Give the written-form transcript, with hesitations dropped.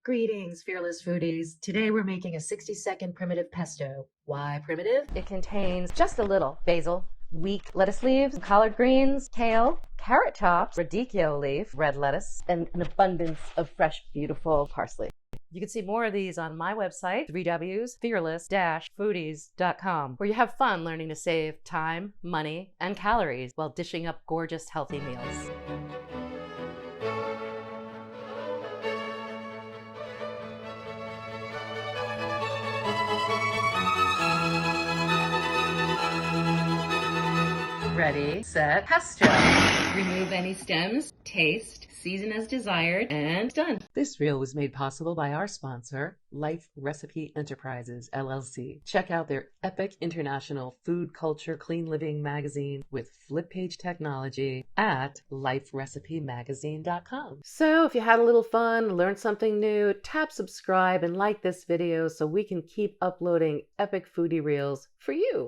Greetings, fearless foodies. Today we're making a 60-second primitive pesto. Why primitive? It contains just a little basil, wheat, lettuce leaves, collard greens, kale, carrot tops, radicchio leaf, red lettuce, and an abundance of fresh, beautiful parsley. You can see more of these on my website, www.fearless-foodies.com, where you have fun learning to save time, money, and calories while dishing up gorgeous, healthy meals. Ready, set, pesto. Remove any stems, taste, season as desired, and done. This reel was made possible by our sponsor, Life Recipe Enterprises, LLC. Check out their epic international food culture clean living magazine with flip page technology at liferecipemagazine.com. So if you had a little fun, learned something new, tap subscribe and like this video so we can keep uploading epic foodie reels for you.